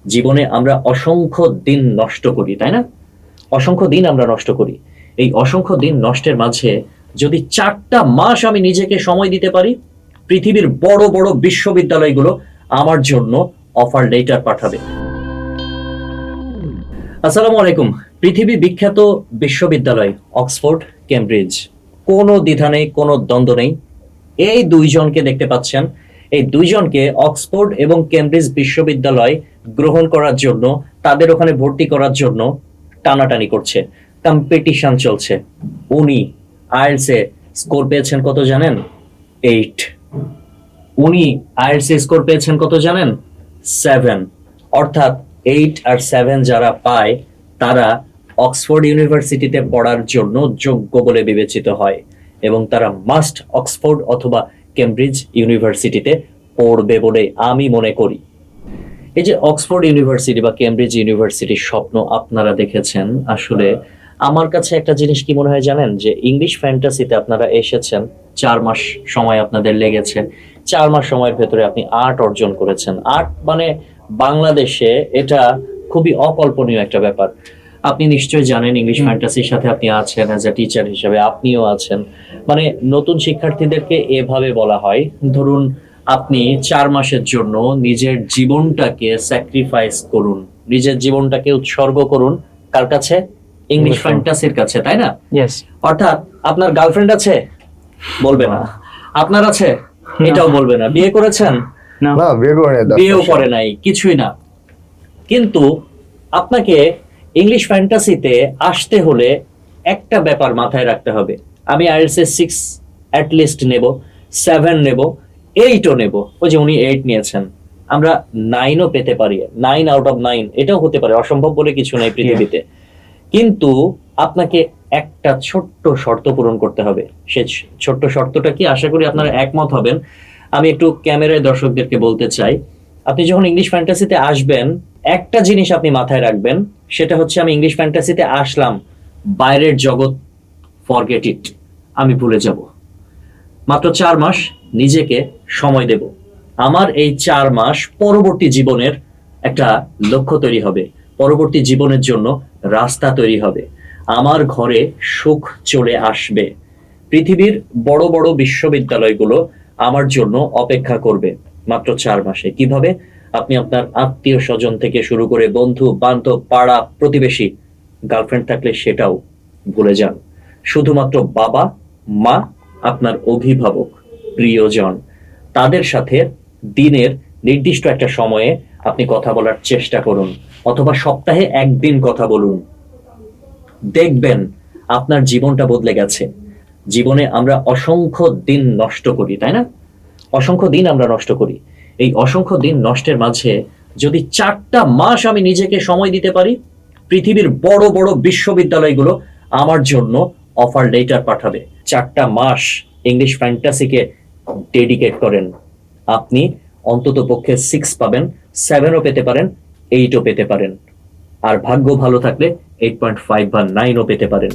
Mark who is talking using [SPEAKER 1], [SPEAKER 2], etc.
[SPEAKER 1] জীবনে আমরা অসংখ্য দিন নষ্ট করি, তাই না? অসংখ্য দিন আমরা নষ্ট করি। এই অসংখ্য দিন নষ্টের মাঝে যদি 4টা মাস আমি নিজেকে সময় দিতে পারি, পৃথিবীর বড় বড় বিশ্ববিদ্যালয়গুলো আমার জন্য অফার লেটার পাঠাবে। আসসালামু আলাইকুম। পৃথিবী বিখ্যাত বিশ্ববিদ্যালয় অক্সফোর্ড, কেমব্রিজ, কোনো দ্বিধা নেই, কোনো দ্বন্দ্ব নেই। এই দুইজনকে দেখতে পাচ্ছেন, এই দুইজনকে অক্সফোর্ড এবং কেমব্রিজ বিশ্ববিদ্যালয় গ্রহণ করার জন্য, তাদের ওখানে ভর্তি করার জন্য টানাটানি করছে, কম্পিটিশন চলছে। উনি আইএলটিএস স্কোর পেয়েছেন কত জানেন? 8। উনি আইএলটিএস স্কোর পেয়েছেন কত জানেন? 7। অর্থাৎ 8 আর 7 যারা পায় তারা অক্সফোর্ড ইউনিভার্সিটিতে পড়ার জন্য যোগ্য বলে বিবেচিত হয় এবং তারা মাস্ট অক্সফোর্ড অথবা কেমব্রিজ ইউনিভার্সিটিতে পড়বে বলে আমি মনে করি। এই যে অক্সফোর্ড ইউনিভার্সিটি বা কেমব্রিজ ইউনিভার্সিটির স্বপ্ন আপনারা দেখেছেন, আসলে আমার কাছে একটা জিনিস কি মনে হয় জানেন, যে ইংলিশ ফ্যান্টাসিতে আপনারা এসেছেন, 4 মাস সময় আপনাদের লেগেছে। 4 মাস সময়ের ভেতরে আপনি আর্ট অর্জন করেছেন। আর্ট মানে বাংলাদেশে এটা খুবই অকল্পনীয় একটা ব্যাপার। আপনি নিশ্চয়ই জানেন, ইংলিশ ফ্যান্টাসির সাথে আপনি আছেন, অ্যাজ এ টিচার হিসেবে আপনিও আছেন। মানে নতুন শিক্ষার্থীদেরকে এভাবে বলা হয়, ধরুন আপনি 4 মাসের জন্য নিজের জীবনটাকে স্যাক্রিফাইস করুন, নিজের জীবনটাকে উৎসর্গ করুন। কার কাছে? ইংলিশ ফ্যান্টাসির কাছে, তাই না?
[SPEAKER 2] ইয়েস।
[SPEAKER 1] অর্থাৎ আপনার গার্লফ্রেন্ড আছে? বলবে না। আপনার আছে? এটাও বলবে না। বিয়ে করেছেন?
[SPEAKER 2] না,
[SPEAKER 3] না, বিয়ে করে নাই,
[SPEAKER 1] বিয়েও করে নাই, কিছুই না। কিন্তু আপনাকে ইংলিশ ফ্যান্টাসিতে আসতে হলে একটা ব্যাপার মাথায় রাখতে হবে। আমি আইএলটিএস 6 অ্যাটলিস্ট নেব, 7 নেব, 8ও নেব। ওই যে উনি 8 নিয়েছেন, আমরা 9ও পেতে পারি। 9 আউট অফ 9 এটাও হতে পারে, অসম্ভব বলে কিছু নাই পৃথিবীতে। কিন্তু আপনাকে একটা ছোট্ট শর্ত পূরণ করতে হবে। সে ছোট্ট শর্তটা কি, আশা করি আপনারা একমত হবেন। আমি একটু ক্যামেরায় দর্শকদেরকে বলতে চাই, আপনি যখন ইংলিশ ফ্যান্টাসিতে আসবেন, একটা জিনিস আপনি মাথায় রাখবেন, সেটা হচ্ছে আমি ইংলিশ ফ্যান্টাসিতে আসলাম, বাইরের জগৎ ফরগেট ইট, আমি ভুলে যাব। মাত্র 4 মাস নিজেকে সময় দেব। আমার এই 4 মাস পরবর্তী জীবনের একটা লক্ষ্য তৈরি হবে, পরবর্তী জীবনের জন্য রাস্তা তৈরি হবে, আমার ঘরে সুখ চলে আসবে। পৃথিবীর বড় বড় বিশ্ববিদ্যালয়গুলো আমার জন্য অপেক্ষা করবে মাত্র 4 মাসে। কিভাবে? আপনি আপনার আত্মীয় স্বজন থেকে শুরু করে বন্ধু বান্ধব, পাড়া প্রতিবেশী, গার্লফ্রেন্ড থাকলে সেটাও ভুলে যান। শুধুমাত্র বাবা মা, আপনার অভিভাবক, প্রিয়জন, তাদের সাথে দিনের নির্দিষ্ট একটা সময়ে আপনি কথা বলার চেষ্টা করুন, অথবা সপ্তাহে একদিন কথা বলুন। দেখবেন আপনার জীবনটা বদলে গেছে। জীবনে আমরা অসংখ্য দিন নষ্ট করি, তাই না? অসংখ্য দিন আমরা নষ্ট করি। এই অসংখ্য দিন নষ্টের মাঝে যদি 4টা মাস আমি নিজেকে সময় দিতে পারি, পৃথিবীর বড় বড় বিশ্ববিদ্যালয়গুলো আমার জন্য অফার লেটার পাঠাবে। 4টা মাস ইংলিশ ফ্যান্টাসিকে ডেডিকেট করেন, আপনি অন্তত পক্ষে 6 পাবেন, 7ও পেতে পারেন, 8ও পেতে পারেন, আর ভাগ্য ভালো থাকলে 8.5 বা 9ও পেতে পারেন।